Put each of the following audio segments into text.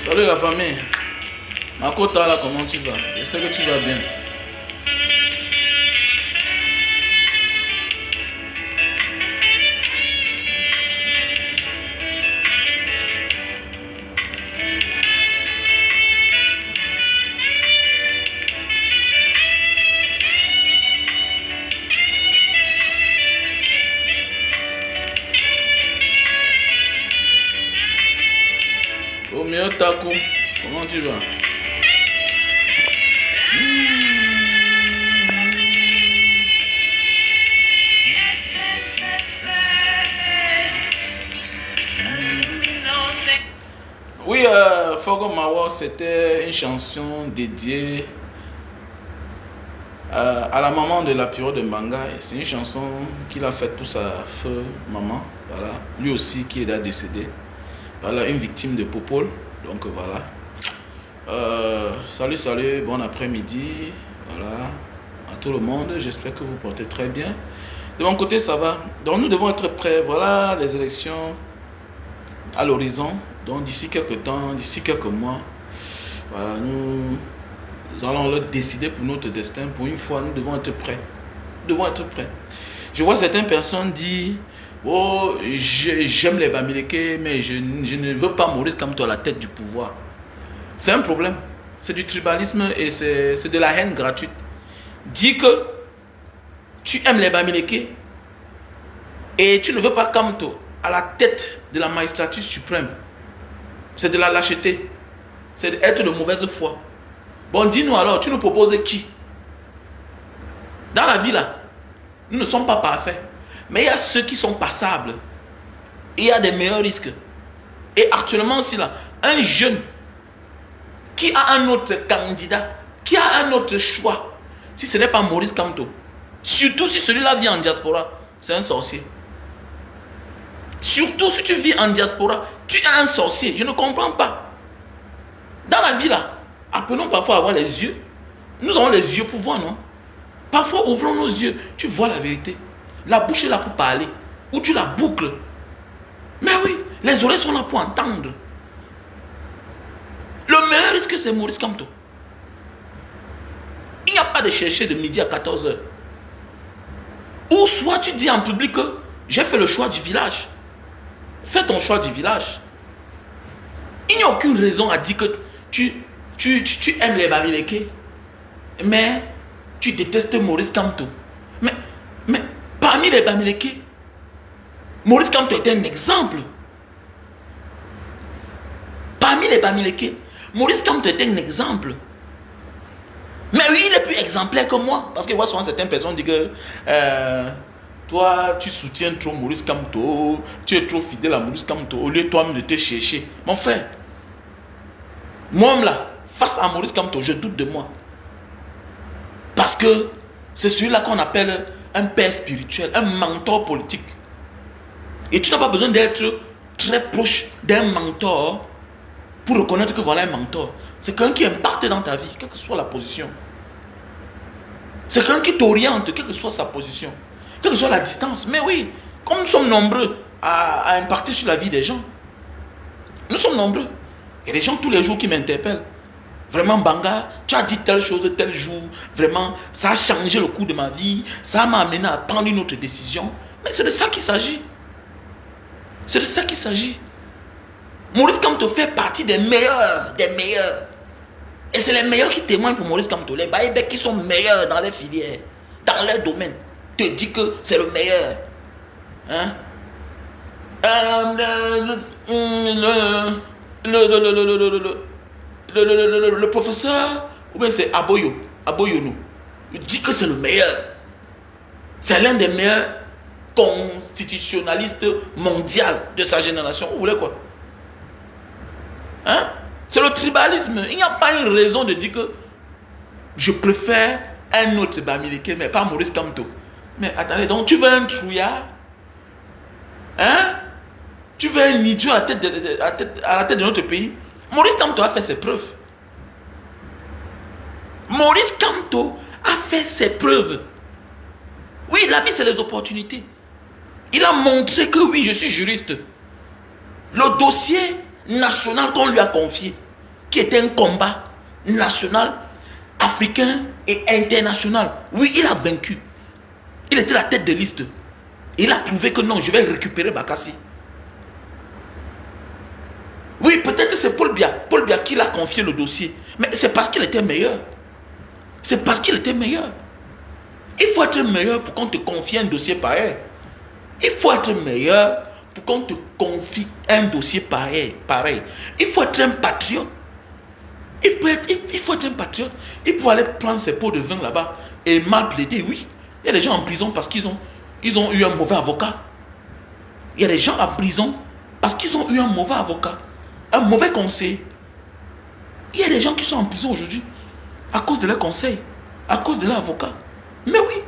Salut la famille. Makota là, comment tu vas? J'espère que tu vas bien. Romeo Taku, comment tu vas? Oui, Fogo Mawa, c'était une chanson dédiée à la maman de la période de Mbanga. C'est une chanson qu'il a faite pour sa feu maman. Voilà. Lui aussi qui est là décédé. Voilà, une victime de Popol. Donc voilà. Salut, bon après-midi. Voilà. À tout le monde. J'espère que vous portez très bien. De mon côté, ça va. Donc nous devons être prêts. Voilà les élections à l'horizon. Donc d'ici quelques temps, d'ici quelques mois, voilà, nous allons le décider pour notre destin. Pour une fois, nous devons être prêts. Nous devons être prêts. Je vois certaines personnes dire: oh, j'aime les Bamileke, mais je ne veux pas Maurice Kamto à la tête du pouvoir. C'est un problème. C'est du tribalisme et c'est de la haine gratuite. Dis que tu aimes les Bamileke et tu ne veux pas Kamto à la tête de la magistrature suprême. C'est de la lâcheté. C'est d'être de mauvaise foi. Bon, dis-nous alors, tu nous proposes qui? Dans la vie là, nous ne sommes pas parfaits. Mais il y a ceux qui sont passables. Il y a des meilleurs risques. Et actuellement, si là, un jeune qui a un autre candidat, qui a un autre choix, si ce n'est pas Maurice Kamto, surtout si celui-là vit en diaspora, c'est un sorcier. Surtout si tu vis en diaspora, tu es un sorcier. Je ne comprends pas. Dans la vie là, apprenons parfois à avoir les yeux. Nous avons les yeux pour voir, non? Parfois, ouvrons nos yeux. Tu vois la vérité. La bouche est là pour parler. Ou tu la boucles. Mais oui, les oreilles sont là pour entendre. Le meilleur risque, c'est Maurice Kamto. Il n'y a pas de chercher de midi à 14h. Ou soit tu dis en public que j'ai fait le choix du village. Fais ton choix du village. Il n'y a aucune raison à dire que tu aimes les Bamileke, mais tu détestes Maurice Kamto. Mais parmi les Bamileke, Maurice Kamto est un exemple. Parmi les Bamileke, Maurice Kamto est un exemple. Mais oui, il est plus exemplaire que moi. Parce que je vois souvent certaines personnes dire que toi, tu soutiens trop Maurice Kamto, tu es trop fidèle à Maurice Kamto, au lieu toi-même de te chercher. Mon frère, moi là, face à Maurice Kamto, je doute de moi. Parce que c'est celui-là qu'on appelle un père spirituel, un mentor politique. Et tu n'as pas besoin d'être très proche d'un mentor pour reconnaître que voilà un mentor. C'est quelqu'un qui impacte dans ta vie, quelle que soit la position. C'est quelqu'un qui t'oriente, quelle que soit sa position, quelle que soit la distance. Mais oui, comme nous sommes nombreux à impacter sur la vie des gens, nous sommes nombreux. Il y a des gens tous les jours qui m'interpellent. Vraiment, Banga, tu as dit telle chose tel jour. Vraiment, ça a changé le cours de ma vie. Ça m'a amené à prendre une autre décision. Mais c'est de ça qu'il s'agit. C'est de ça qu'il s'agit. Maurice Kamto fait partie des meilleurs. Des meilleurs. Et c'est les meilleurs qui témoignent pour Maurice Kamto. Les Baïbek qui sont meilleurs dans les filières, dans leur domaine, te disent que c'est le meilleur. Hein? Le professeur, ou bien c'est Aboyono, il dit que c'est le meilleur. C'est l'un des meilleurs constitutionnalistes mondiaux de sa génération. Vous voulez quoi? Hein? C'est le tribalisme. Il n'y a pas une raison de dire que je préfère un autre Bamileke, mais pas Maurice Kamto. Mais attendez, donc tu veux un trouillard? Hein? Tu veux un idiot à la tête de notre pays? Maurice Kamto a fait ses preuves. Maurice Kamto a fait ses preuves. Oui, la vie, c'est les opportunités. Il a montré que oui, je suis juriste. Le dossier national qu'on lui a confié, qui était un combat national, africain et international. Oui, il a vaincu. Il était la tête de liste. Et il a prouvé que non, je vais récupérer Bakassi. Oui, peut-être c'est Paul Biya. Paul Biya qui l'a confié le dossier. Mais c'est parce qu'il était meilleur. C'est parce qu'il était meilleur. Il faut être meilleur pour qu'on te confie un dossier pareil. Il faut être meilleur pour qu'on te confie un dossier pareil. Il faut être un patriote. Il faut être un patriote. Il faut aller prendre ses pots de vin là-bas et mal plaider, oui. Il y a des gens en prison parce qu'ils ont eu un mauvais avocat. Il y a des gens en prison parce qu'ils ont eu un mauvais avocat, un mauvais conseil. Il y a des gens qui sont en prison aujourd'hui à cause de leur conseil, à cause de leur avocat. Mais oui,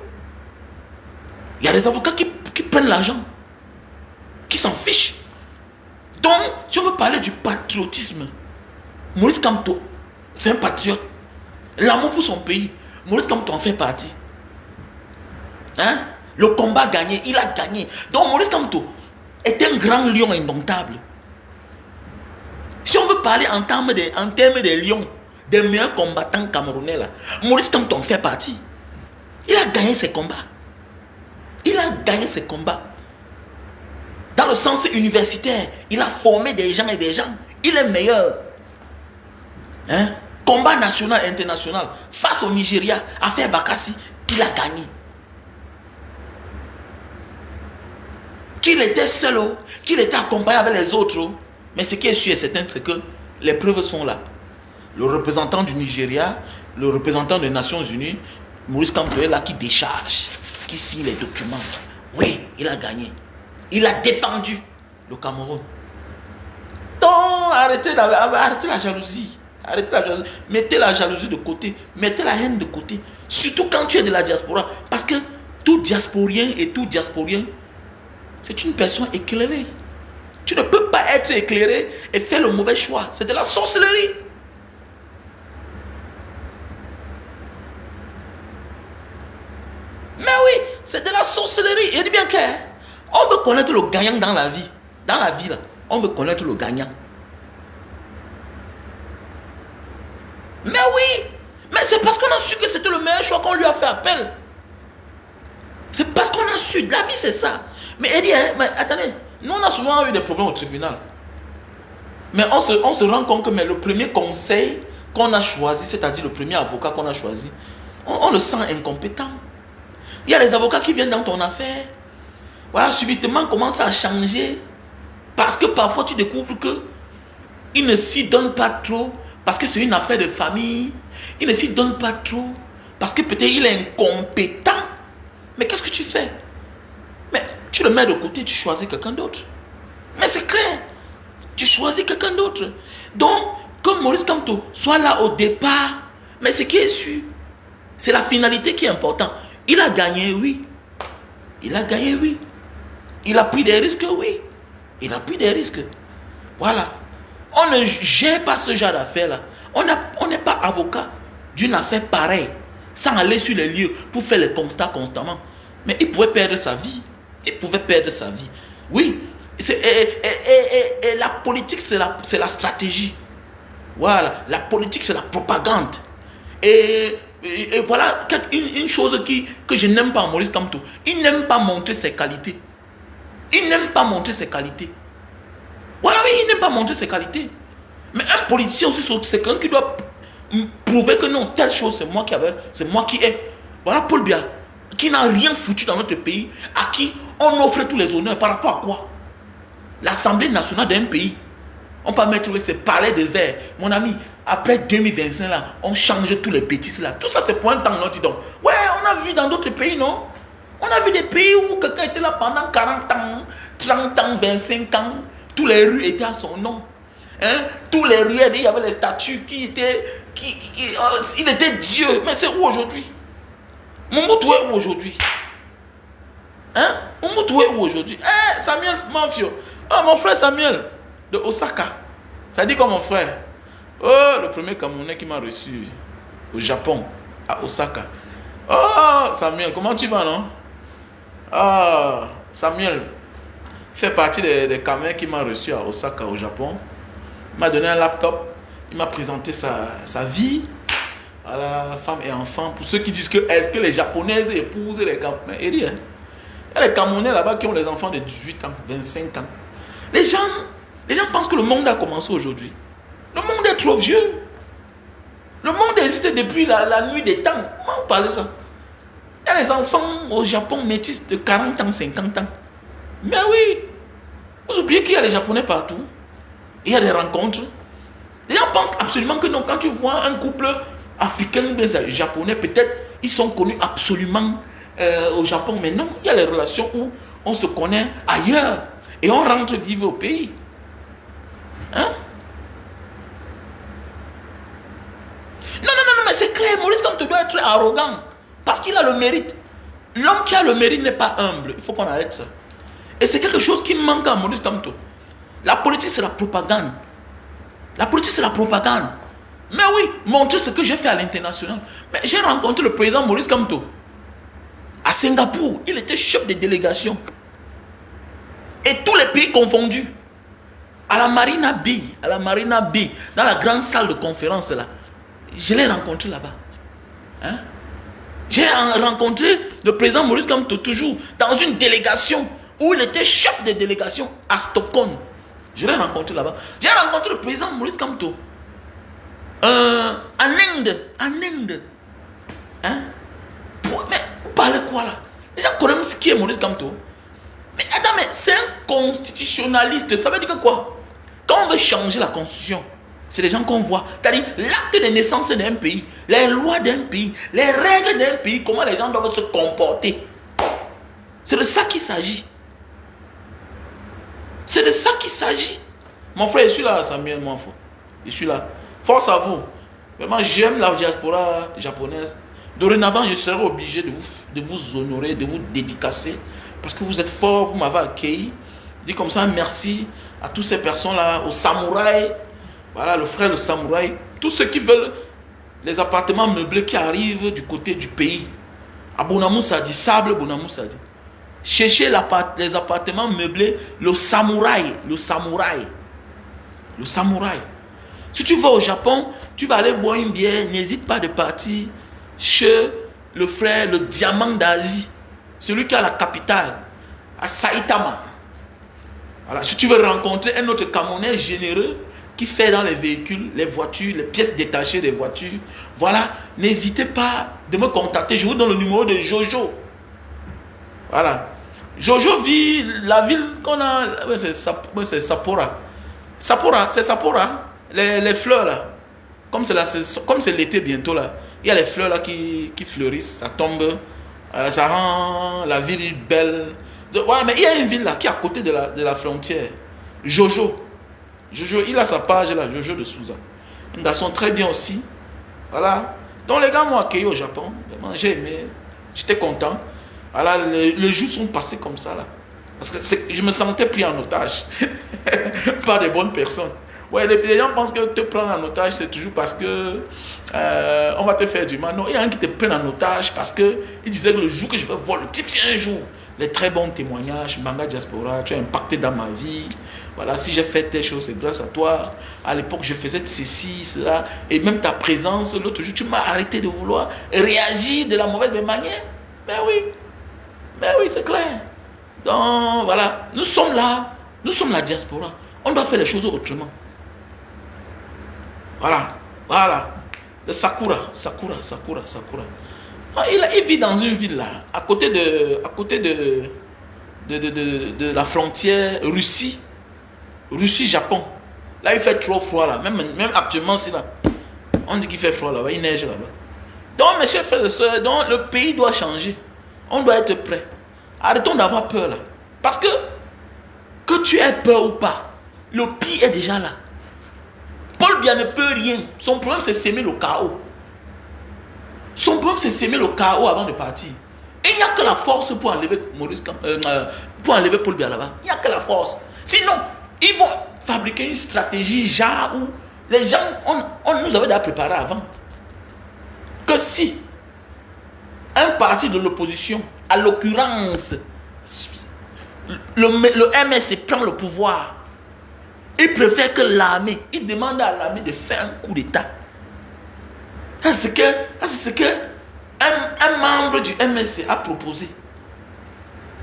il y a des avocats qui prennent l'argent, qui s'en fichent. Donc, si on veut parler du patriotisme, Maurice Kamto, c'est un patriote. L'amour pour son pays, Maurice Kamto en fait partie. Hein? Le combat gagné, il a gagné. Donc Maurice Kamto est un grand lion indomptable. Si on veut parler en termes de lions, des meilleurs combattants camerounais, là, Maurice Kamto en fait partie. Il a gagné ses combats. Il a gagné ses combats. Dans le sens universitaire, il a formé des gens et des gens. Il est meilleur. Hein? Combat national et international. Face au Nigeria, affaire Bakassi, il a gagné. Qu'il était seul, qu'il était accompagné avec les autres. Mais ce qui est sûr et certain, c'est que les preuves sont là. Le représentant du Nigeria, le représentant des Nations Unies, Maurice Kamto est là qui décharge, qui signe les documents. Oui, il a gagné. Il a défendu le Cameroun. Donc, arrêtez la jalousie. Arrêtez la jalousie. Mettez la jalousie de côté. Mettez la haine de côté. Surtout quand tu es de la diaspora. Parce que tout diasporien et tout diasporien, c'est une personne éclairée. Tu ne peux pas être éclairé et faire le mauvais choix. C'est de la sorcellerie. Mais oui, c'est de la sorcellerie. Je dis bien qu'on veut connaître le gagnant dans la vie. Dans la vie, là, on veut connaître le gagnant. Mais oui, mais c'est parce qu'on a su que c'était le meilleur choix qu'on lui a fait appel. C'est parce qu'on a su. La vie, c'est ça. Mais elle dit, mais attendez, nous on a souvent eu des problèmes au tribunal. Mais on se rend compte que le premier conseil qu'on a choisi, c'est-à-dire le premier avocat qu'on a choisi, on le sent incompétent. Il y a des avocats qui viennent dans ton affaire. Voilà, subitement commencent à changer. Parce que parfois tu découvres que ils ne s'y donnent pas trop. Parce que c'est une affaire de famille. Ils ne s'y donnent pas trop. Parce que peut-être il est incompétent. Mais qu'est-ce que tu fais? Mais tu le mets de côté, tu choisis quelqu'un d'autre. Mais c'est clair. Tu choisis quelqu'un d'autre. Donc, comme Maurice Kamto soit là au départ, mais ce qui est sûr, c'est la finalité qui est importante. Il a gagné, oui. Il a gagné, oui. Il a pris des risques, oui. Il a pris des risques. Voilà. On ne gère pas ce genre d'affaires-là. On n'est pas avocat d'une affaire pareille, sans aller sur les lieux pour faire les constats constamment. Mais il pouvait perdre sa vie. Il pouvait perdre sa vie. Oui. Et la politique, c'est la stratégie. Voilà. La politique, c'est la propagande. Et voilà une chose que je n'aime pas en Maurice Kamto. Il n'aime pas montrer ses qualités. Il n'aime pas montrer ses qualités. Voilà, oui, il n'aime pas montrer ses qualités. Mais un politicien aussi, c'est quelqu'un qui doit prouver que non, telle chose, c'est moi qui ai. Voilà Paul Biya, qui n'a rien foutu dans notre pays, à qui on offre tous les honneurs. Par rapport à quoi? L'Assemblée nationale d'un pays. On peut mettre ces palais de verre. Mon ami, après 2025, là, on change tous les bêtises là. Tout ça, c'est pour un temps, non, dis donc. Ouais, on a vu dans d'autres pays, non? On a vu des pays où quelqu'un était là pendant 40 ans, 30 ans, 25 ans. Tous les rues étaient à son nom. Hein? Tous les rues, il y avait les statues qui étaient... il était Dieu. Mais c'est où aujourd'hui? Moumoutou est où aujourd'hui? Hein? Moumoutou est où aujourd'hui? Samuel Manfio. Oh, mon frère Samuel de Osaka. Ça dit quoi mon frère? Oh, le premier Camerounais qui m'a reçu au Japon, à Osaka. Oh, Samuel, comment tu vas, non? Ah, Samuel fait partie des Camerounais qui m'a reçu à Osaka, au Japon. Il m'a donné un laptop. Il m'a présenté sa vie. Voilà, femme et enfant. Pour ceux qui disent que est-ce que les Japonaises épousent les Camerounais, il dit, hein. Il y a les Camerounais là-bas qui ont les enfants de 18 ans, 25 ans. Les gens pensent que le monde a commencé aujourd'hui. Le monde est trop vieux. Le monde existe depuis la nuit des temps. Comment on parle de ça? Il y a les enfants au Japon métis de 40 ans, 50 ans. Mais oui, vous oubliez qu'il y a les Japonais partout. Il y a des rencontres. Les gens pensent absolument que non. Quand tu vois un couple africain ou japonais, peut-être ils sont connus absolument au Japon. Mais non, il y a les relations où on se connaît ailleurs. Et on rentre vivre au pays. Hein? Non, mais c'est clair. Maurice Kamto doit être arrogant. Parce qu'il a le mérite. L'homme qui a le mérite n'est pas humble. Il faut qu'on arrête ça. Et c'est quelque chose qui manque à Maurice Kamto. La politique, c'est la propagande. La politique, c'est la propagande. Mais oui, montrer ce que j'ai fait à l'international. Mais j'ai rencontré le président Maurice Kamto à Singapour. Il était chef de délégation. Et tous les pays confondus. À la Marina Bay, dans la grande salle de conférence là. Je l'ai rencontré là-bas. Hein? J'ai rencontré le président Maurice Kamto toujours dans une délégation où il était chef de délégation à Stockholm. Je l'ai rencontré là-bas. J'ai rencontré le président Maurice Kamto en Inde. Hein? Mais vous parlez quoi là? Les gens connaissent ce qui est Maurice Kamto. Mais attends, mais c'est un constitutionnaliste. Ça veut dire que quoi? Quand on veut changer la constitution, c'est les gens qu'on voit. C'est-à-dire l'acte de naissance d'un pays, les lois d'un pays, les règles d'un pays, comment les gens doivent se comporter. C'est de ça qu'il s'agit. C'est de ça qu'il s'agit. Mon frère, je suis là, Samuel, mon frère. Je suis là. Force à vous. Vraiment, j'aime la diaspora japonaise. Dorénavant, je serai obligé de vous honorer, de vous dédicacer. Parce que vous êtes forts, vous m'avez accueilli. Je dis comme ça, merci à toutes ces personnes-là, aux samouraïs. Voilà, le frère, le samouraï. Tous ceux qui veulent les appartements meublés qui arrivent du côté du pays. À Bonamoussadi, Sable Bonamoussadi. Cherchez les appartements meublés, le samouraï. Si tu vas au Japon, tu vas aller boire une bière, n'hésite pas de partir chez le frère, le diamant d'Asie. Celui qui a la capitale, à Saitama. Voilà, si tu veux rencontrer un autre Camerounais généreux qui fait dans les véhicules, les voitures, les pièces détachées des voitures, voilà, n'hésitez pas de me contacter. Je vous donne le numéro de Jojo. Voilà. Jojo vit la ville qu'on a. C'est Sapporo. C'est Sapporo. Les fleurs là. Comme c'est l'été bientôt là. Il y a les fleurs là qui fleurissent. Ça tombe. Ça rend la ville belle. Voilà, mais il y a une ville là qui est à côté de la frontière. Jojo, il a sa page là, Jojo de Souza. Un garçon très bien aussi. Voilà. Donc les gars m'ont accueilli au Japon. Vraiment, j'ai aimé. J'étais content. Voilà, les jours sont passés comme ça là. Parce que je me sentais pris en otage par des bonnes personnes. Ouais, les gens pensent que te prendre en otage, c'est toujours parce que on va te faire du mal. Non, il y a un qui te prend en otage parce que il disait que le jour que je vais voir le type, c'est un jour. Les très bons témoignages, Manga Diaspora, tu as impacté dans ma vie. Voilà, si j'ai fait telle chose, c'est grâce à toi. À l'époque, je faisais ceci, cela. Et même ta présence, l'autre jour, tu m'as arrêté de vouloir réagir de la mauvaise manière. Mais oui, c'est clair. Donc, voilà, nous sommes là. Nous sommes la diaspora. On doit faire les choses autrement. Voilà. Le Sakura. Ah, il vit dans une ville là, à côté de la frontière Russie-Japon. Là, il fait trop froid là. Même actuellement, c'est là. On dit qu'il fait froid là-bas, il neige là-bas. Donc, mes chers frères et sœurs, donc, le pays doit changer. On doit être prêt. Arrêtons d'avoir peur là. Parce que tu aies peur ou pas, le pire est déjà là. Paul Biya ne peut rien. Son problème, c'est s'aimer le chaos. Son problème, c'est s'aimer le chaos avant de partir. Et il n'y a que la force pour enlever Paul Biya là-bas. Il n'y a que la force. Sinon, ils vont fabriquer une stratégie genre où les gens, on nous avait déjà préparé avant. Que si un parti de l'opposition, à l'occurrence, le MSC prend le pouvoir, Il préfère que l'armée, il demande à l'armée de faire un coup d'État. C'est ce que un membre du MSC a proposé.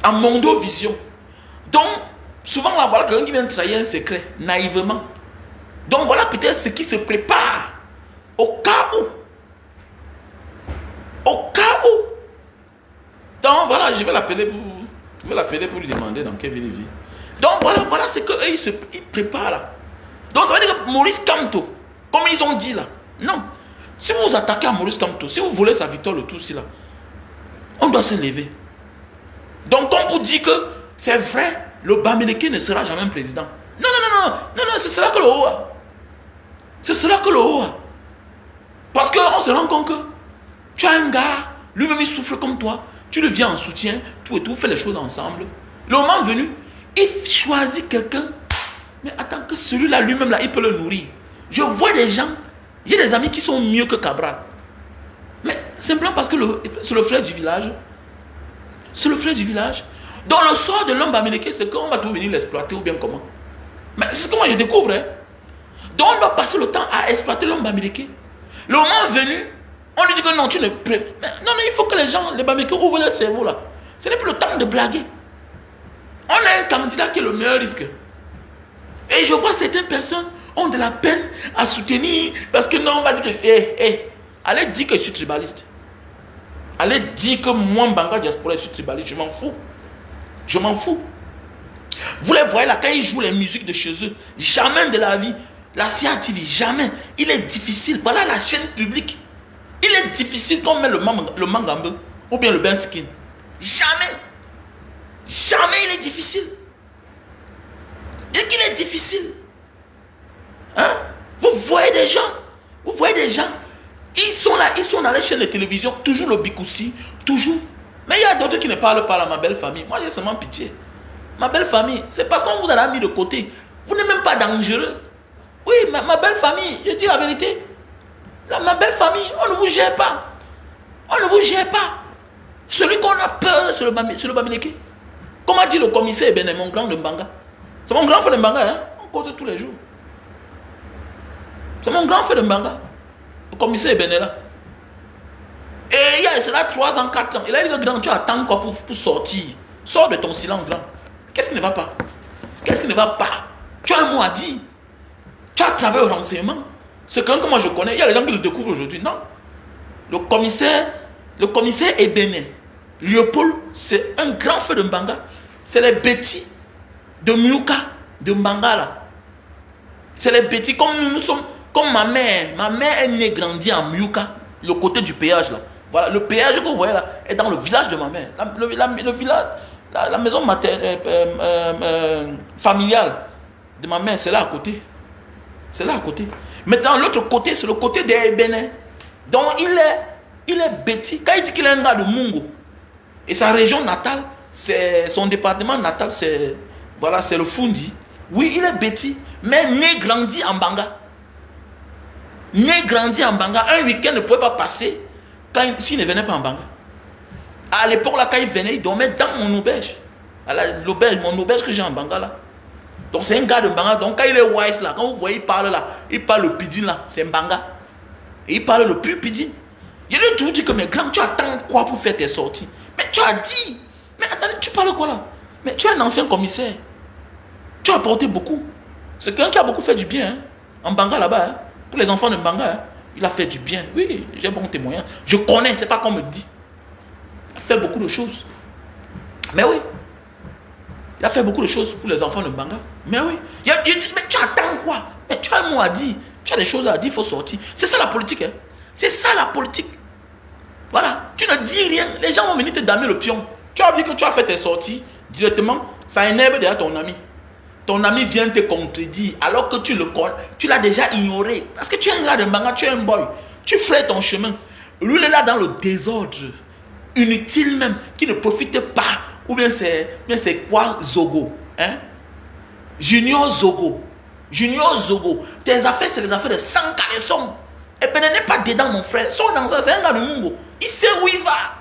En Mondovision. Donc, souvent, là, voilà quelqu'un qui vient trahir un secret, naïvement. Donc, voilà peut-être ce qui se prépare. Au cas où. Donc, voilà, je vais l'appeler pour lui demander dans quelle ville il vit. Donc, voilà ce qu'ils préparent là. Donc, ça veut dire que Maurice Kamto, comme ils ont dit là, non. Si vous vous attaquez à Maurice Kamto, si vous voulez sa victoire, le tout, là, on doit se lever. Donc, comme pour dire que c'est vrai, le Bamileke ne sera jamais président. Non, ce sera que le OA. Ce sera que le OA. Parce qu'on se rend compte que tu as un gars, lui-même il souffre comme toi, tu le viens en soutien, tout et tout, fait les choses ensemble. Le moment venu, il choisit quelqu'un, mais attends que celui-là, lui-même, là, il peut le nourrir. Je vois des gens, j'ai des amis qui sont mieux que Cabral. Mais simplement parce que c'est le frère du village. C'est le frère du village. Donc le sort de l'homme Bamileke, c'est qu'on va tout venir l'exploiter ou bien comment. Mais c'est ce que moi je découvre. Hein. Donc on doit passer le temps à exploiter l'homme Bamileke. Le moment venu, on lui dit que non, tu ne préfères. Non, il faut que les gens, les Bamileke, ouvrent leur cerveau là. Ce n'est plus le temps de blaguer. On a un candidat qui est le meilleur risque. Et je vois certaines personnes ont de la peine à soutenir parce que non, on va dire que, allez dire que je suis tribaliste. Allez dire que moi, Mbanga Diaspora, je suis tribaliste. Je m'en fous. Je m'en fous. Vous les voyez là, quand ils jouent les musiques de chez eux, jamais de la vie. La CIA TV, jamais. Il est difficile. Voilà la chaîne publique. Il est difficile qu'on met le Mangambe ou bien le Ben Skin. Jamais. Jamais il est difficile. Et qu'il est difficile. Hein? Vous voyez des gens. Ils sont là, ils sont dans les chaînes de télévision, toujours le Bikoussi, toujours. Mais il y a d'autres qui ne parlent pas à ma belle famille. Moi, j'ai seulement pitié. Ma belle famille, c'est parce qu'on vous a mis de côté. Vous n'êtes même pas dangereux. Oui, ma belle famille, je dis la vérité. Là, ma belle famille, on ne vous gère pas. On ne vous gère pas. Celui qu'on a peur, c'est le Bamileke. Comme a dit le commissaire Ebene, mon grand de Mbanga. C'est mon grand frère de Mbanga, hein? On cause tous les jours. C'est mon grand frère de Mbanga. Le commissaire Ebene là. Et il y a cela 3 ans, 4 ans. Il a dit que grand, tu attends quoi pour sortir. Sors de ton silence, grand. Qu'est-ce qui ne va pas? Qu'est-ce qui ne va pas? Tu as un mot à dire. Tu as travaillé au renseignement. C'est quelqu'un que moi je connais. Il y a des gens qui le découvrent aujourd'hui. Non. Le commissaire Ebene, Léopold, c'est un grand frère de Mbanga. C'est les bêtis de Myuka, de Mbanga là. C'est les bêtis comme nous sommes. Comme ma mère est née grandie en Myuka, le côté du péage là. Voilà, le péage que vous voyez là est dans le village de ma mère. Le village, la maison familiale de ma mère, c'est là à côté. C'est là à côté. Maintenant, l'autre côté, c'est le côté des Bénin. Donc, il est bêti. Quand il dit qu'il est un gars de Mungo, et sa région natale, son département natal, c'est le Fundi. Oui, il est bêti, mais né grandi en Banga. Né grandi en Banga, un week-end ne pouvait pas passer s'il ne venait pas en Banga. À l'époque, là, quand il venait, il dormait dans mon auberge. Mon auberge que j'ai en Banga, là. Donc, c'est un gars de Banga. Donc, quand il est wise, là, quand vous voyez, il parle là, il parle le pidin, là, c'est un Banga. Et il parle le plus pidin. Il lui a tout dit que, mais grand, tu attends quoi pour faire tes sorties? Mais tu as dit. Mais attendez, tu parles quoi, là? Mais tu es un ancien commissaire. Tu as apporté beaucoup. C'est quelqu'un qui a beaucoup fait du bien, hein, en Banga, là-bas, hein. Pour les enfants de Mbanga, hein, il a fait du bien. Oui, j'ai bon témoignage. Je connais, c'est pas qu'on me dit. Il a fait beaucoup de choses. Mais oui. Il a fait beaucoup de choses pour les enfants de Mbanga. Mais oui. Il dit, mais tu attends quoi? Mais tu as un mot à dire. Tu as des choses à dire, il faut sortir. C'est ça la politique. Hein. C'est ça la politique. Voilà. Tu ne dis rien. Les gens vont venir te damer le pion. Tu as vu que tu as fait tes sorties directement. Ça énerve déjà ton ami. Ton ami vient te contredire alors que tu le connais, tu l'as déjà ignoré. Parce que tu es un gars de Mbanga, tu es un boy. Tu ferais ton chemin. Lui, il est là dans le désordre. Inutile même, qui ne profite pas. Ou bien c'est quoi Zogo, hein? Junior Zogo. Tes affaires, c'est les affaires de 100 caleçons. Et ben, n'est pas dedans, mon frère. Sors dans ça, c'est un gars de Mungo. Il sait où il va.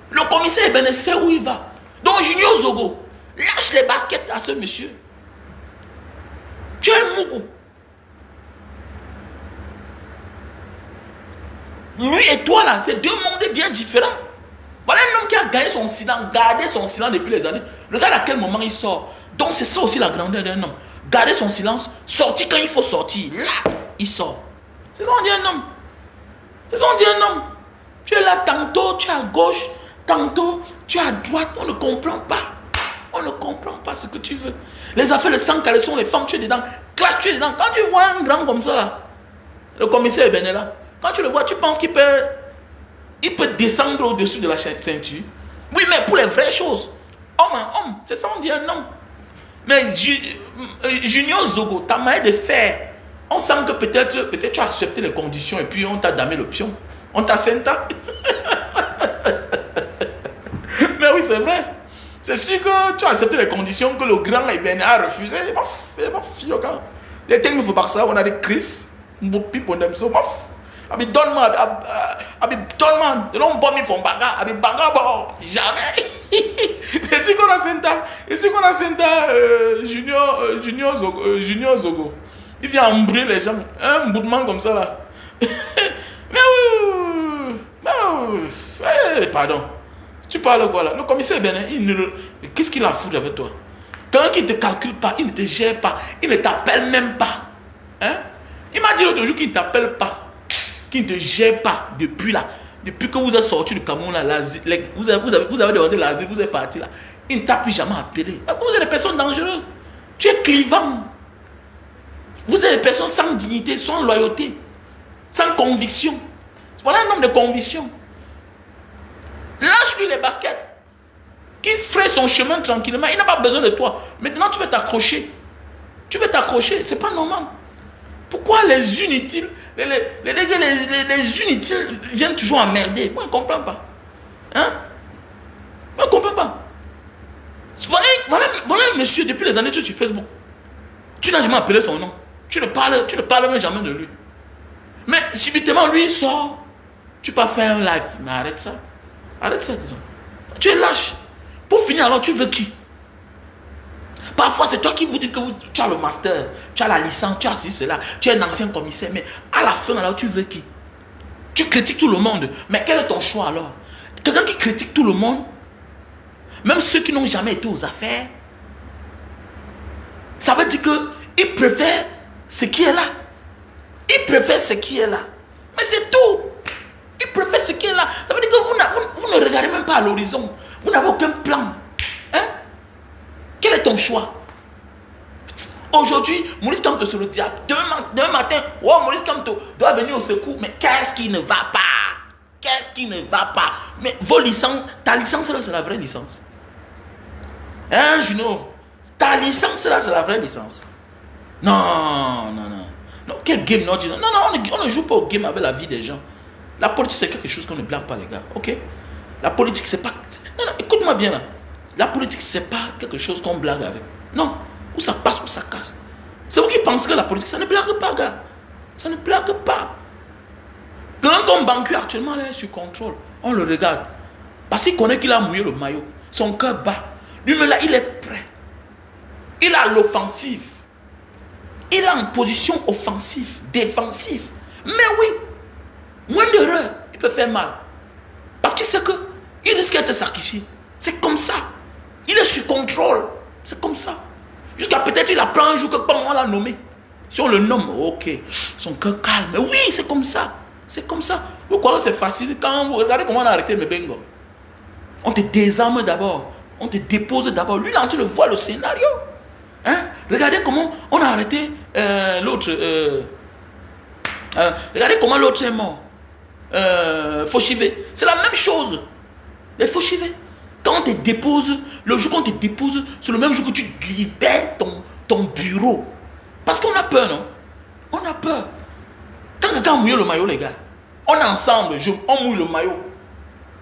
Le commissaire, ben, il sait où il va. Donc, Junior Zogo, lâche les baskets à ce monsieur. Tu es un mougou. Lui et toi là, c'est deux mondes bien différents. Voilà un homme qui a gagné son silence, gardé son silence depuis les années. Regarde à quel moment il sort. Donc c'est ça aussi la grandeur d'un homme. Garder son silence, sortir quand il faut sortir. Là, il sort. C'est ça on dit un homme. C'est ça on dit un homme. Tu es là tantôt, tu es à gauche, tantôt, tu es à droite. On ne comprend pas. On ne comprend pas ce que tu veux. Les affaires de sang caleçon, les femmes, tu es dedans. Clash, tu es dedans. Quand tu vois un grand comme ça là, le commissaire est là. Quand tu le vois, tu penses qu'il peut descendre au-dessus de la ceinture. Oui, mais pour les vraies choses, homme à homme, c'est ça on dit un homme. Mais Junior Zogo, ta manière de faire, on sent que peut-être tu as accepté les conditions et puis on t'a damé le pion. On t'a senta. Mais oui, c'est vrai. C'est sûr que tu as accepté les conditions que le grand Eben a refusé. Les thèmes, il faut pas ça. On a des crises. On aime ça. Abi donne-moi, donne-moi, non bon mi font baga, abi baga bon, jamais. Et si qu'on a senta, Junior Zogo, il vient embrouiller les gens, un boudement comme ça là. Pardon, tu parles quoi là? Le commissaire Benin, qu'est-ce qu'il a foutu avec toi? Quelqu'un qui ne te calcule pas, il ne te gère pas, il ne t'appelle même pas. Hein? Il m'a dit l'autre jour qu'il ne t'appelle pas. Qui ne te gère pas depuis là, depuis que vous êtes sorti du Cameroun là, vous avez demandé l'asile, vous êtes parti là, il ne t'a plus jamais appelé. Parce que vous êtes des personnes dangereuses. Tu es clivant. Vous êtes des personnes sans dignité, sans loyauté, sans conviction. Voilà un homme de conviction. Lâche-lui les baskets. Qu'il ferait son chemin tranquillement. Il n'a pas besoin de toi. Maintenant, tu veux t'accrocher. C'est pas normal. Pourquoi les inutiles, les inutiles viennent toujours emmerder? Moi, je ne comprends pas. Hein? Moi, je ne comprends pas. Voilà un monsieur, depuis les années, tu es sur Facebook. Tu n'as jamais appelé son nom. Tu ne parles même jamais de lui. Mais subitement, lui, il sort. Tu peux faire un live. Mais arrête ça. Disons. Tu es lâche. Pour finir, alors, tu veux qui? Parfois, c'est toi qui vous dis que tu as le master, tu as la licence, tu as ceci, cela, tu es un ancien commissaire, mais à la fin, alors, tu veux qui? Tu critiques tout le monde, mais quel est ton choix alors? Quelqu'un qui critique tout le monde, même ceux qui n'ont jamais été aux affaires, ça veut dire qu'il préfère ce qui est là. Il préfère ce qui est là. Mais c'est tout. Il préfère ce qui est là. Ça veut dire que vous ne regardez même pas à l'horizon. Vous n'avez aucun plan. Hein? Quel est ton choix? Aujourd'hui, Maurice Kamto sur le diable. Demain matin, oh, Maurice Kamto doit venir au secours. Mais qu'est-ce qui ne va pas? Qu'est-ce qui ne va pas? Mais vos licences, ta licence là, c'est la vraie licence. Hein, Juno? Ta licence là, c'est la vraie licence. Non. Quel game, non, on ne joue pas au game avec la vie des gens. La politique, c'est quelque chose qu'on ne blague pas, les gars. Ok? La politique, c'est pas. Non, écoute-moi bien là. La politique, c'est pas quelque chose qu'on blague avec. Non. Où ça passe, où ça casse. C'est vous qui pensez que la politique, ça ne blague pas, gars. Ça ne blague pas. Quand on banquier actuellement, là, est sur contrôle. On le regarde. Parce qu'il connaît qu'il a mouillé le maillot. Son cœur bat. Lui-même là, il est prêt. Il a l'offensive. Il est en position offensive, défensive. Mais oui, moins d'erreur, il peut faire mal. Parce qu'il sait qu'il risque d'être sacrifié. C'est comme ça. Il est sur contrôle. C'est comme ça. Jusqu'à peut-être il apprend un jour que on l'a nommé. Si on le nomme, ok, son cœur calme. Mais oui, c'est comme ça. C'est comme ça. Vous croyez que c'est facile quand vous regardez comment on a arrêté Mebengo. On te désarme d'abord. On te dépose d'abord. Lui, là, tu le vois le scénario. Hein? Regardez comment on a arrêté l'autre. Regardez comment l'autre est mort. Fauchivé. C'est la même chose. Les Fauchivé. Quand on te dépose, le jour qu'on te dépose, c'est le même jour que tu libères ton bureau. Parce qu'on a peur, non? On a peur. Quand quelqu'un mouille le maillot, les gars, on est ensemble, on mouille le maillot.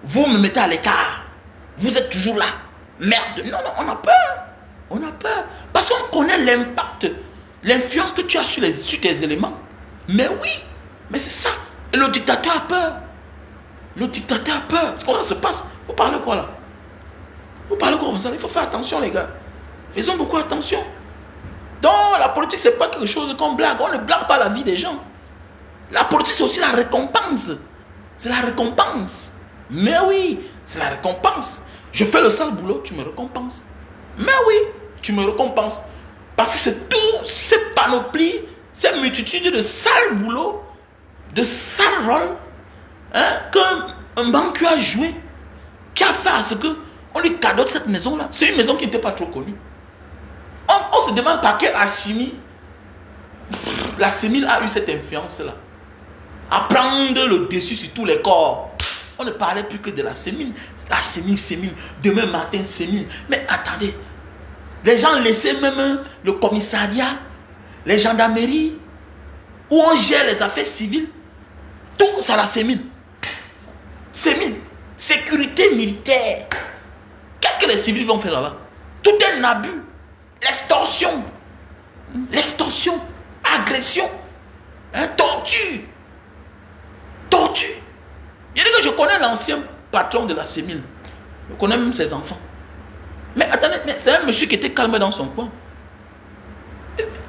Vous me mettez à l'écart. Vous êtes toujours là. Merde. Non, on a peur. On a peur. Parce qu'on connaît l'impact, l'influence que tu as sur tes éléments. Mais oui, mais c'est ça. Et le dictateur a peur. Le dictateur a peur. C'est comment ça se passe? Vous parlez quoi là? Vous parlez comme ça? Il faut faire attention, les gars. Faisons beaucoup attention. Donc, la politique, c'est pas quelque chose qu'on blague. On ne blague pas la vie des gens. La politique, c'est aussi la récompense. C'est la récompense. Mais oui, c'est la récompense. Je fais le sale boulot, tu me récompenses. Mais oui, tu me récompenses. Parce que c'est tout cette panoplie, cette multitude de sales boulots, de sales rôles, hein, qu'un banquier a joué, qui a fait à ce qu'on lui cadeau cette maison-là. C'est une maison qui n'était pas trop connue. On se demande par quelle alchimie la sémile a eu cette influence-là. À prendre le dessus sur tous les corps. On ne parlait plus que de la sémile. La sémile. Demain matin, sémile. Mais attendez. Les gens laissaient même le commissariat, les gendarmeries, où on gère les affaires civiles. Tout ça, la sémile. Sémile. Sécurité militaire. Qu'est-ce que les civils vont faire là-bas? Tout un abus. L'extorsion. L'extorsion. Agression. Hein? Torture. Torture. Il dit que je connais l'ancien patron de la sémile. Je connais même ses enfants. Mais attendez, c'est un monsieur qui était calme dans son coin.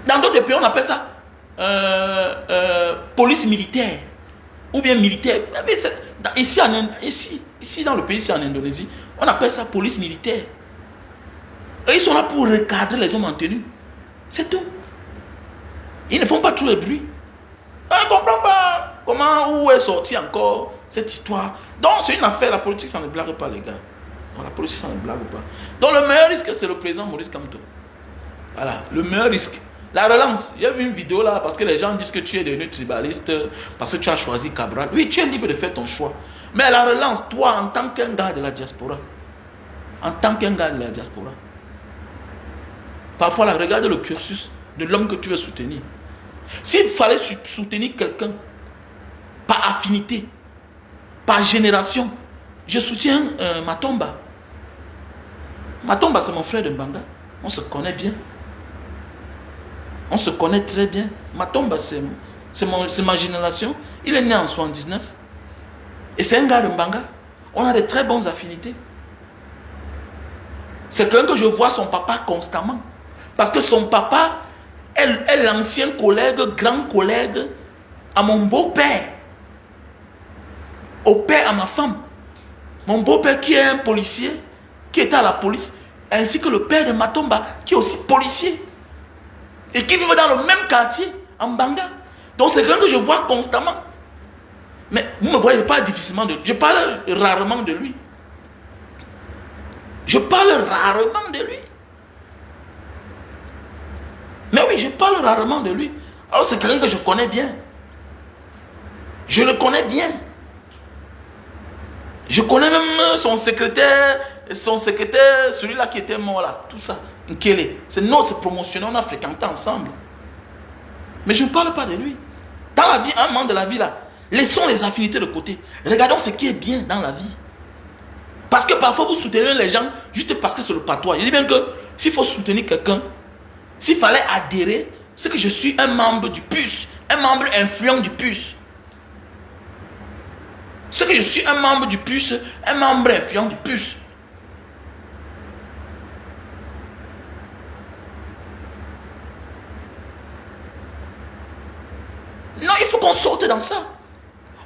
Dans d'autres pays, on appelle ça police militaire. Ou bien militaire. Ici, dans le pays, ici en Indonésie, on appelle ça police militaire. Et ils sont là pour recadrer les hommes en tenue. C'est tout. Ils ne font pas tout le bruit. On ne comprend pas comment, où est sortie encore cette histoire. Donc, c'est une affaire, la politique, ça ne blague pas, les gars. Non, la politique, ça ne blague pas. Donc, le meilleur risque, c'est le président Maurice Kamto. Voilà, le meilleur risque. La relance, il y a vu une vidéo là, parce que les gens disent que tu es devenu tribaliste, parce que tu as choisi Cabral. Oui, tu es libre de faire ton choix. Mais la relance, toi, en tant qu'un gars de la diaspora, parfois, là, regarde le cursus de l'homme que tu veux soutenir. S'il fallait soutenir quelqu'un par affinité, par génération, je soutiens Matomba. Matomba, c'est mon frère de Mbanga. On se connaît bien. On se connaît très bien. Matomba, c'est ma génération. Il est né en 79. Et c'est un gars de Mbanga. On a de très bonnes affinités. C'est quelqu'un que je vois son papa constamment. Parce que son papa est l'ancien collègue, grand collègue à mon beau-père. Au père, à ma femme. Mon beau-père qui est un policier, qui était à la police, ainsi que le père de Matomba, qui est aussi policier. Et qui vivent dans le même quartier, en Mbanga. Donc c'est quelqu'un que je vois constamment. Mais vous ne me voyez pas difficilement de lui. Je parle rarement de lui. Je parle rarement de lui. Mais oui, je parle rarement de lui. Alors c'est quelqu'un que je connais bien. Je le connais bien. Je connais même son secrétaire, celui-là qui était mort là, tout ça. C'est notre promotionnel, on a fréquenté ensemble. Mais je ne parle pas de lui. Dans la vie, un moment de la vie là, laissons les affinités de côté. Regardons ce qui est bien dans la vie. Parce que parfois vous soutenez les gens juste parce que c'est le patois. Il dit bien que s'il faut soutenir quelqu'un, s'il fallait adhérer, c'est que je suis un membre du PUS, un membre influent du PUS. C'est que je suis un membre du PUS, un membre influent du PUS. Non, il faut qu'on sorte dans ça.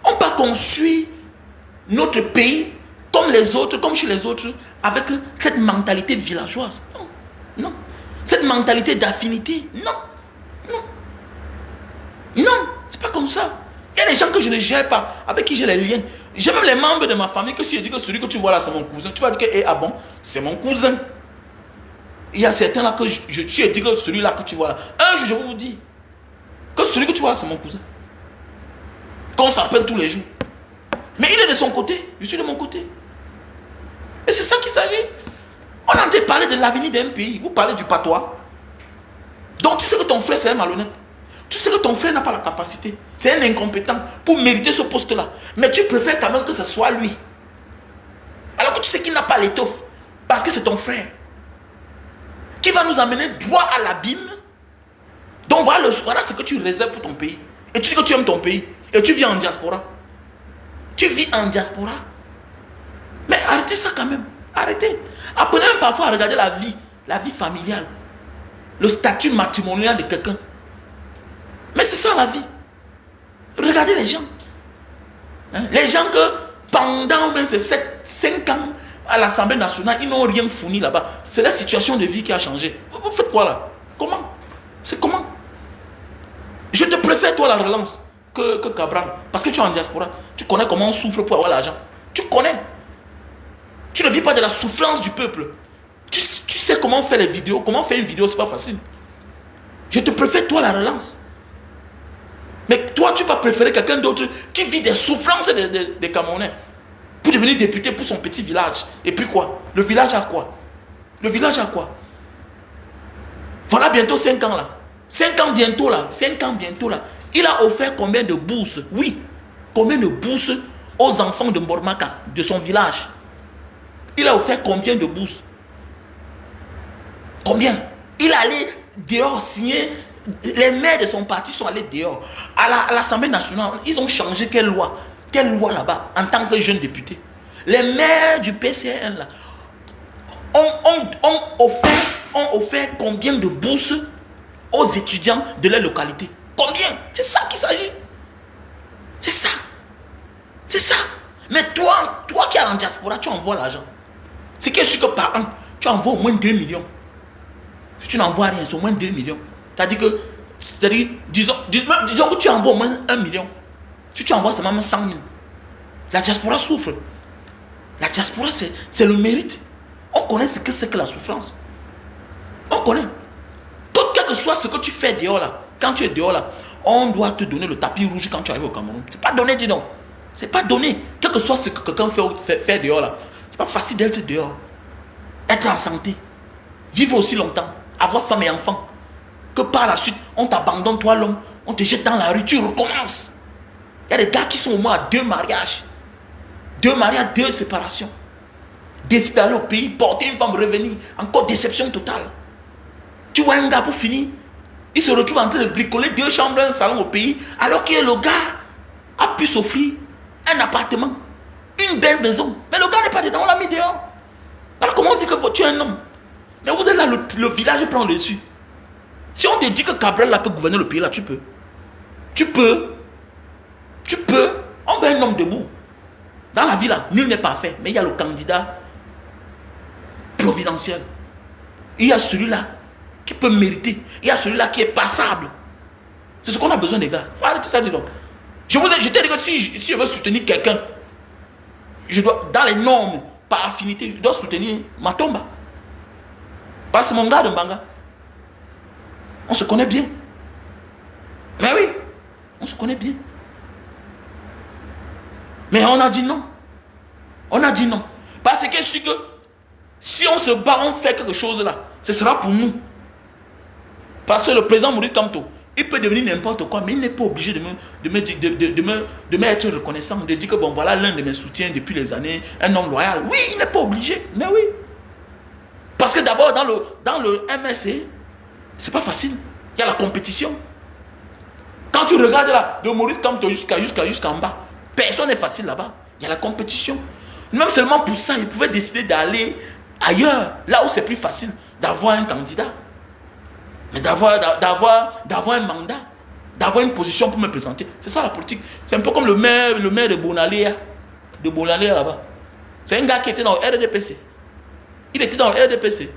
On ne peut pas construire notre pays comme les autres, comme chez les autres, avec cette mentalité villageoise. Non, non. Cette mentalité d'affinité. Non, non. Non, c'est pas comme ça. Il y a des gens que je ne gère pas, avec qui j'ai les liens. J'ai même les membres de ma famille que si je dis que celui que tu vois là, c'est mon cousin, tu vas dire que, ah bon, c'est mon cousin. Il y a certains là que je dis que celui-là que tu vois là, un jour je vais vous dire que celui que tu vois là, c'est mon cousin. Qu'on s'appelle tous les jours. Mais il est de son côté, je suis de mon côté. Et c'est ça qu'il s'agit. On entend parler de l'avenir d'un pays, vous parlez du patois. Donc tu sais que ton frère c'est un malhonnête. Tu sais que ton frère n'a pas la capacité. C'est un incompétent pour mériter ce poste-là. Mais tu préfères quand même que ce soit lui. Alors que tu sais qu'il n'a pas l'étoffe. Parce que c'est ton frère. Qui va nous amener droit à l'abîme. Donc voilà ce que tu réserves pour ton pays. Et tu dis que tu aimes ton pays. Et tu vis en diaspora. Tu vis en diaspora. Mais arrêtez ça quand même. Arrêtez. Apprenez même parfois à regarder la vie familiale. le statut matrimonial de quelqu'un. Mais c'est ça la vie. Regardez les gens. Hein? Les gens que pendant même ces 5 ans à l'Assemblée nationale, ils n'ont rien fourni là-bas. C'est la situation de vie qui a changé. Vous faites quoi là? Comment? C'est comment? Je te préfère toi la relance que Cabral. Parce que tu es en diaspora. Tu connais comment on souffre pour avoir l'argent. Tu connais. Tu ne vis pas de la souffrance du peuple. Tu sais comment faire les vidéos. Comment faire une vidéo, c'est pas facile. Je te préfère toi la relance. Mais toi, tu vas préférer quelqu'un d'autre qui vit des souffrances des Camerounais pour devenir député pour son petit village. Et puis quoi? Le village a quoi? Le village a quoi? Voilà bientôt 5 ans là. 5 ans bientôt là. 5 ans bientôt là. Il a offert combien de bourses? Oui. Combien de bourses aux enfants de Mormaka, de son village? Il a offert combien de bourses? Combien? Il allait dehors signer. Les maires de son parti sont allés dehors. À l'Assemblée nationale, ils ont changé quelle loi? Quelle loi là-bas en tant que jeune député? Les maires du PCN là ont offert combien de bourses aux étudiants de leur localité? Combien? C'est ça qu'il s'agit. C'est ça. C'est ça. Mais toi qui es en diaspora, tu envoies l'argent. C'est que sûr que par an, tu envoies au moins 2 millions. Si tu n'envoies rien, c'est au moins 2 millions. C'est-à-dire, disons que tu envoies au moins 1 million. Si tu envoies seulement 100 000. La diaspora souffre. La diaspora, c'est le mérite. On connaît ce que c'est que la souffrance. On connaît. Quel que soit ce que tu fais dehors là, quand tu es dehors là, on doit te donner le tapis rouge quand tu arrives au Cameroun. C'est pas donné, dis donc. C'est pas donné. Quel que soit ce que quelqu'un fait dehors là, c'est pas facile d'être dehors. Être en santé. Vivre aussi longtemps. Avoir femme et enfants. Que par la suite, on t'abandonne, toi l'homme, on te jette dans la rue, tu recommences. Il y a des gars qui sont au moins à 2 mariages. 2 mariages, 2 séparations. Décider d'aller au pays, porter une femme, revenir. Encore déception totale. Tu vois un gars pour finir, il se retrouve en train de bricoler 2 chambres, un salon au pays, alors que le gars a pu s'offrir un appartement, une belle maison. Mais le gars n'est pas dedans, on l'a mis dehors. Alors comment on dit que tu es un homme? Mais vous êtes là, le village prend le dessus. Si on te dit que Cabral là peut gouverner le pays, là, tu peux. Tu peux. On veut un homme debout. Dans la vie là, nul n'est parfait. Mais il y a le candidat providentiel. Il y a celui-là qui peut mériter. Il y a celui-là qui est passable. C'est ce qu'on a besoin des gars. Il faut arrêter ça, dis donc. Je t'ai dit que si je veux soutenir quelqu'un, je dois, dans les normes, par affinité, je dois soutenir Matomba. Parce que c'est mon gars de Mbanga. On se connaît bien. Mais oui, on se connaît bien. Mais on a dit non. On a dit non. Parce que si on se bat, on fait quelque chose là, ce sera pour nous. Parce que le président Maurice Kamto, il peut devenir n'importe quoi, mais il n'est pas obligé de m'être reconnaissant, de dire que bon voilà l'un de mes soutiens depuis les années, un homme loyal. Oui, il n'est pas obligé, mais oui. Parce que d'abord dans le MSC, c'est pas facile. Il y a la compétition. Quand tu regardes là, de Maurice Kamto jusqu'en bas, personne n'est facile là-bas. Il y a la compétition. Même seulement pour ça, il pouvait décider d'aller ailleurs, là où c'est plus facile, d'avoir un candidat. Mais d'avoir un mandat, d'avoir une position pour me présenter. C'est ça la politique. C'est un peu comme le maire de Bonalea. De Bonalea là-bas. C'est un gars qui était dans le RDPC. Il était dans le RDPC.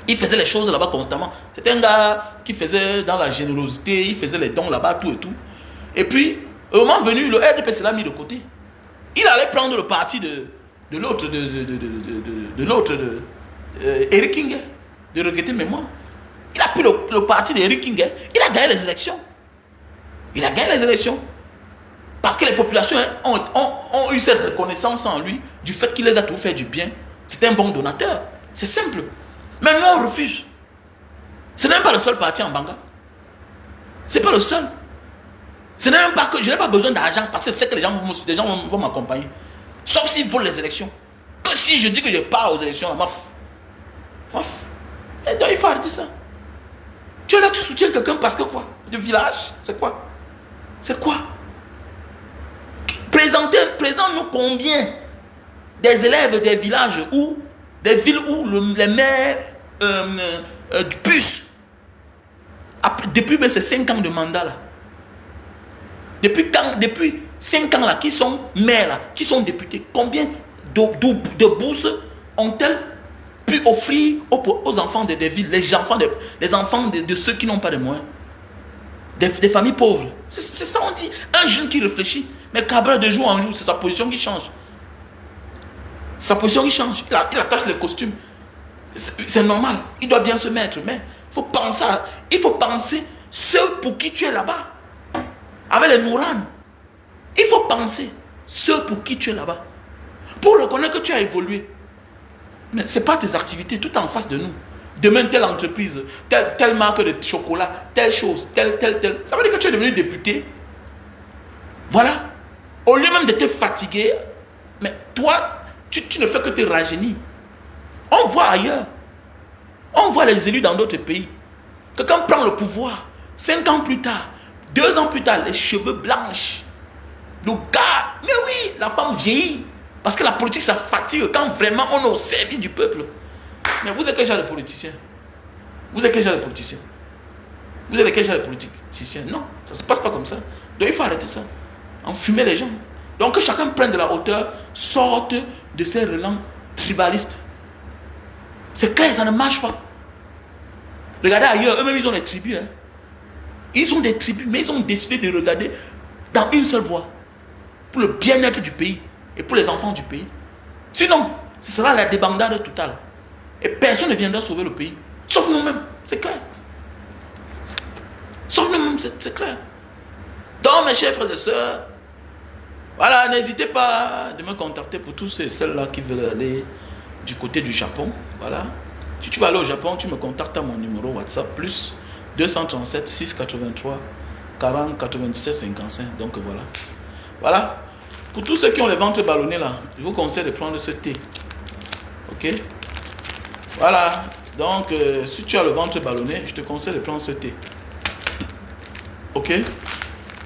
Il faisait les choses là-bas constamment. C'était un gars qui faisait dans la générosité, il faisait les dons là-bas, tout et tout. Et puis, au moment venu, le RDPC l'a mis de côté. Il allait prendre le parti de l'autre, Eric King, de regretter mémoire. Il a pris le parti d'Eric King, il a gagné les élections. Il a gagné les élections. Parce que les populations ont eu cette reconnaissance en lui, du fait qu'il les a tout fait du bien. C'est un bon donateur. C'est simple. Mais nous, on refuse. Ce n'est même pas le seul parti en Banga. Ce n'est pas le seul. Ce n'est même pas que je n'ai pas besoin d'argent parce que c'est que les gens vont m'accompagner. Sauf s'ils volent les élections. Que si je dis que je pars aux élections, là, et donc il faut arrêter ça. Tu es là, tu soutiens quelqu'un parce que quoi? Le village, c'est quoi? C'est quoi? Présente-nous combien des élèves des villages ou des villes où les maires du puce. Depuis ces 5 ans de mandat là. Depuis 5 ans là, qui sont maires là, qui sont députés, combien de bourses ont-elles pu offrir aux enfants des villes, les enfants de ceux qui n'ont pas de moyens, des familles pauvres? C'est ça on dit. Un jeune qui réfléchit, mais Cabral de jour en jour, c'est sa position qui change. Sa position qui change. Il attache les costumes. C'est normal. Il doit bien se mettre, mais il faut penser ceux pour qui tu es là-bas. Avec les Nourans. Il faut penser ceux pour qui tu es là-bas. Pour reconnaître que tu as évolué. Mais ce n'est pas tes activités, tout en face de nous. Demain, telle entreprise, telle marque de chocolat, telle chose, telle. Ça veut dire que tu es devenu député. Voilà. Au lieu même de te fatiguer, mais toi, tu ne fais que te rajeunir. On voit ailleurs. On voit les élus dans d'autres pays. Quelqu'un prend le pouvoir. 5 ans plus tard, 2 ans plus tard, les cheveux blanches. Le gars, mais oui, la femme vieillit. Parce que la politique, ça fatigue quand vraiment on est au service du peuple. Mais vous êtes quel genre de politicien? Vous êtes quel genre de politicien? Vous êtes quel genre de politicien? Non, ça ne se passe pas comme ça. Donc il faut arrêter ça. Enfumer les gens. Donc que chacun prenne de la hauteur, sorte de ces relents tribalistes. C'est clair, ça ne marche pas. Regardez ailleurs, eux-mêmes ils ont des tribus. Hein. Ils ont des tribus, mais ils ont décidé de regarder dans une seule voie. Pour le bien-être du pays et pour les enfants du pays. Sinon, ce sera la débandade totale. Et personne ne viendra sauver le pays. Sauf nous-mêmes, c'est clair. Sauf nous-mêmes, c'est clair. Donc mes chers frères et sœurs, voilà, n'hésitez pas de me contacter pour tous celles-là qui veulent aller du côté du Japon. Voilà. Si tu vas aller au Japon, tu me contactes à mon numéro WhatsApp plus 237 683 40 97 55. Donc voilà. Voilà. Pour tous ceux qui ont les ventres ballonnés là, je vous conseille de prendre ce thé. Ok. Voilà. Donc si tu as le ventre ballonné, je te conseille de prendre ce thé. Ok.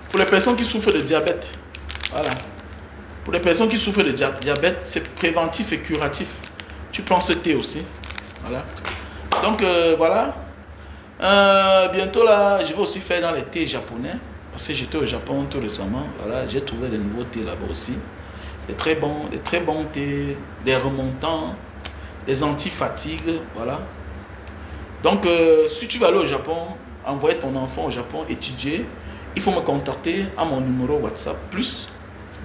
Pour les personnes qui souffrent de diabète. Voilà. Pour les personnes qui souffrent de diabète, c'est préventif et curatif. Tu prends ce thé aussi. Voilà. Donc voilà. Bientôt là, je vais aussi faire dans les thés japonais. Parce que j'étais au Japon tout récemment. Voilà, j'ai trouvé des nouveaux thés là-bas aussi. Des très bons thés, des remontants, des anti-fatigues. Voilà. Donc si tu vas aller au Japon, envoyer ton enfant au Japon étudier, il faut me contacter à mon numéro WhatsApp plus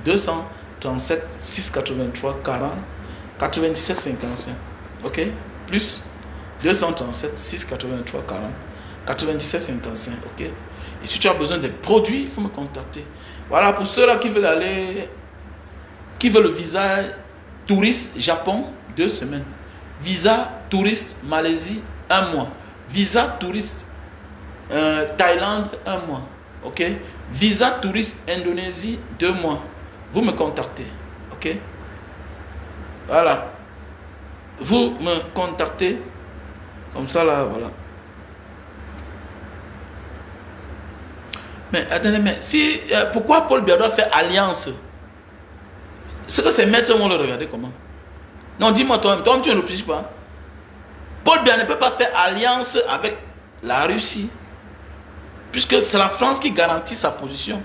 237 683 40 97 55. Ok? Plus 237 683 40 97 55. Ok? Et si tu as besoin de produits, il faut me contacter. Voilà, pour ceux-là qui veulent aller, qui veulent le visa touriste Japon, 2 semaines. Visa touriste Malaisie, 1 mois. Visa touriste Thaïlande, 1 mois. Ok? Visa touriste Indonésie, 2 mois. Vous me contactez. Ok? Voilà. Vous me contactez. Comme ça là, voilà. Mais attendez, mais si, pourquoi Paul Biya doit faire alliance? C'est que ces maîtres vont le regarder comment? Non, dis-moi toi-même, tu ne réfléchis pas. Paul Biya ne peut pas faire alliance avec la Russie. Puisque c'est la France qui garantit sa position.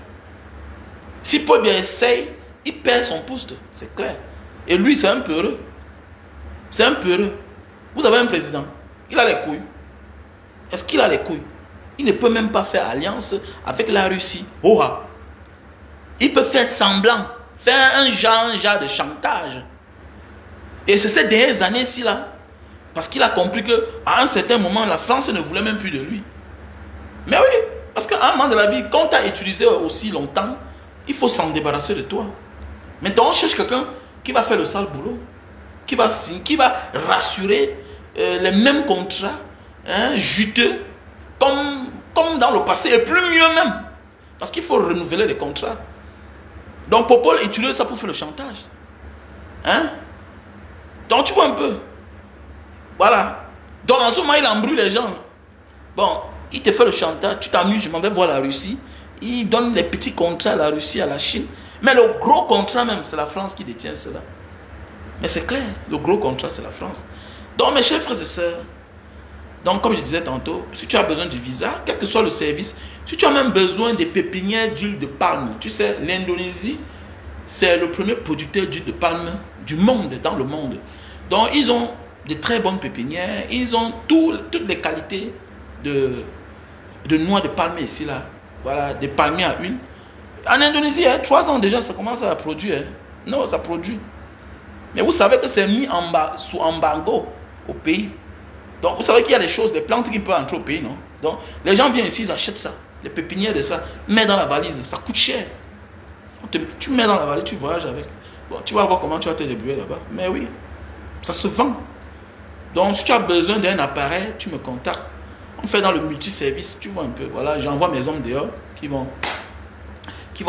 Si Paul Biya essaye, il perd son poste, c'est clair. Et lui, c'est un peureux. C'est un peureux. Vous avez un président, il a les couilles. Est-ce qu'il a les couilles? Il ne peut même pas faire alliance avec la Russie. Oh, il peut faire semblant, faire un genre de chantage. Et c'est ces dernières années-ci là, parce qu'il a compris qu'à un certain moment, la France ne voulait même plus de lui. Mais oui, parce qu'à un moment de la vie, quand tu as utilisé aussi longtemps, il faut s'en débarrasser de toi. Maintenant, on cherche quelqu'un qui va faire le sale boulot, qui va rassurer les mêmes contrats, hein, juteux, comme dans le passé, et plus mieux même. Parce qu'il faut renouveler les contrats. Donc Popol utilise ça pour faire le chantage. Hein? Donc tu vois un peu. Voilà. Donc en ce moment, il embrouille les gens. Bon, il te fait le chantage, tu t'amuses, je m'en vais voir la Russie. Il donne les petits contrats à la Russie, à la Chine. Mais le gros contrat même, c'est la France qui détient cela. Mais c'est clair, le gros contrat, c'est la France. Donc mes chers frères et sœurs, Donc, comme je disais tantôt, si tu as besoin du visa, quel que soit le service, si tu as même besoin des pépinières d'huile de palme, tu sais, l'Indonésie, c'est le premier producteur d'huile de palme du monde, dans le monde. Donc, ils ont de très bonnes pépinières, ils ont toutes les qualités de noix de palmier ici, là. Voilà, des palmiers à huile. En Indonésie, 3 ans déjà, ça commence à produire. Non, ça produit. Mais vous savez que c'est mis sous embargo au pays. Donc, vous savez qu'il y a des choses, des plantes qui peuvent entrer au pays, non? Donc, les gens viennent ici, ils achètent ça. Les pépinières de ça, mets dans la valise, ça coûte cher. Tu mets dans la valise, tu voyages avec. Bon, tu vas voir comment tu vas te débrouiller là-bas. Mais oui, ça se vend. Donc, si tu as besoin d'un appareil, tu me contactes. On fait dans le multiservice, tu vois un peu. Voilà, j'envoie mes hommes dehors qui vont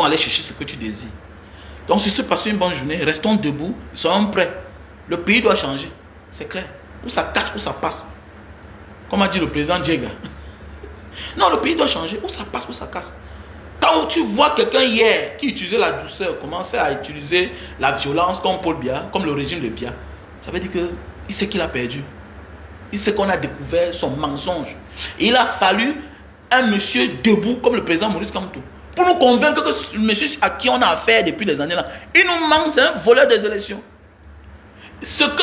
aller chercher ce que tu désires. Donc, si se passe une bonne journée, restons debout, soyons prêts. Le pays doit changer, c'est clair. Ou ça casse, ou ça passe. Comme a dit le président Djega. Non, le pays doit changer, ou ça passe, ou ça casse. Quand tu vois quelqu'un hier qui utilisait la douceur, commencer à utiliser la violence comme Paul Biya, comme le régime de Biya, ça veut dire qu'il sait qu'il a perdu. Il sait qu'on a découvert son mensonge. Et il a fallu un monsieur debout comme le président Maurice Kamto pour nous convaincre que le monsieur à qui on a affaire depuis des années là, il nous manque, c'est un voleur des élections. Ce que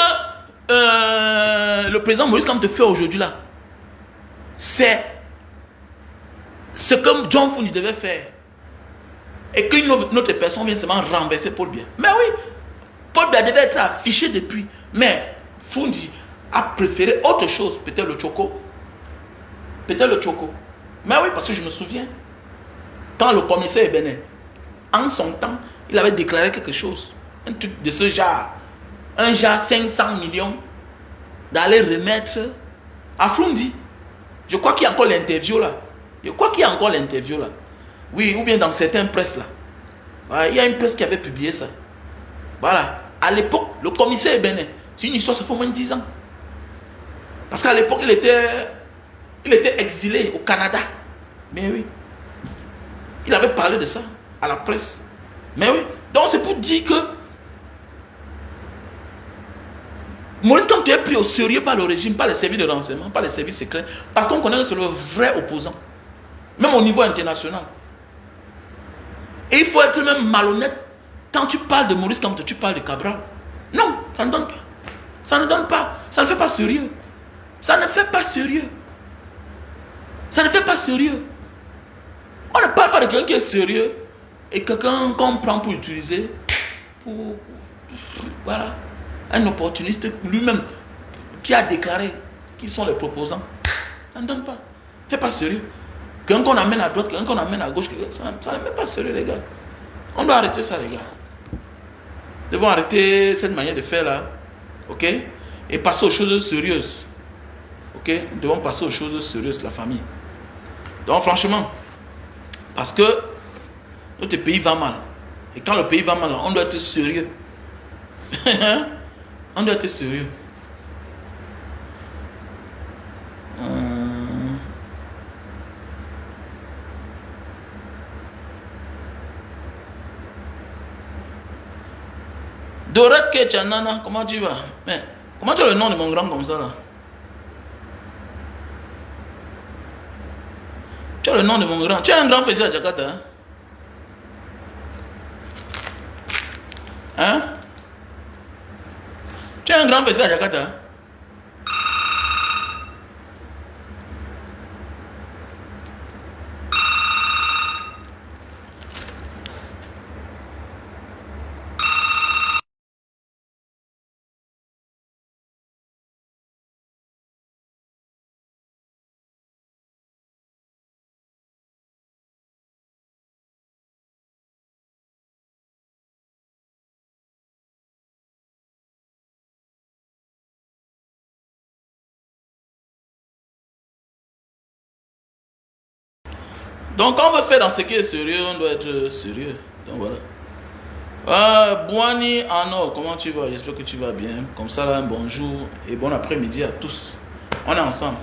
le président Maurice Kamto fait aujourd'hui là, c'est ce que John Fundi devait faire. Et qu'une autre personne vient seulement renverser Paul Biya. Mais oui, Paul Biya devait être affiché depuis. Mais Fundi a préféré autre chose, peut-être le Choco. Peut-être le Choco. Mais oui, parce que je me souviens, quand le commissaire Ebené, en son temps, il avait déclaré quelque chose. Un truc de ce genre. Un genre 500 millions d'aller remettre à Fundi. Je crois qu'il y a encore l'interview là. Oui, ou bien dans certaines presses là. Voilà, il y a une presse qui avait publié ça. Voilà. À l'époque, le commissaire Ebené, c'est une histoire, ça fait au moins 10 ans. Parce qu'à l'époque, il était exilé au Canada. Mais oui. Il avait parlé de ça à la presse. Mais oui. Donc c'est pour dire que Maurice Kamto est pris au sérieux par le régime, par les services de renseignement, par les services secrets. Parce qu'on connaît que c'est le vrai opposant. Même au niveau international. Et il faut être même malhonnête. Quand tu parles de Maurice Kamto, tu parles de Cabral. Non, ça ne donne pas. Ça ne donne pas. Ça ne fait pas sérieux. Ça ne fait pas sérieux. Ça ne fait pas sérieux. On ne parle pas de quelqu'un qui est sérieux et quelqu'un qu'on prend pour utiliser pour voilà, un opportuniste lui-même qui a déclaré qui sont les proposants. Ça ne donne pas. C'est pas sérieux. Quelqu'un qu'on amène à droite, quelqu'un qu'on amène à gauche, ça ne met pas sérieux, les gars. On doit arrêter ça, les gars. Nous devons arrêter cette manière de faire là. Ok? Et passer aux choses sérieuses. Ok? Nous devons passer aux choses sérieuses, la famille. Donc, franchement, parce que notre pays va mal. Et quand le pays va mal, on doit être sérieux. On doit être sérieux. Dorette Kechanana, comment tu vas? Mais comment tu as le nom de mon grand comme ça là? Tu as le nom de mon grand. Tu as un grand fessier à Jakarta, hein? Hein? Tu as un grand fessier à Jakarta, hein? Donc, quand on veut faire dans ce qui est sérieux, on doit être sérieux. Donc, voilà. Boani Arnaud, comment tu vas? J'espère que tu vas bien. Comme ça, là, un bonjour et bon après-midi à tous. On est ensemble.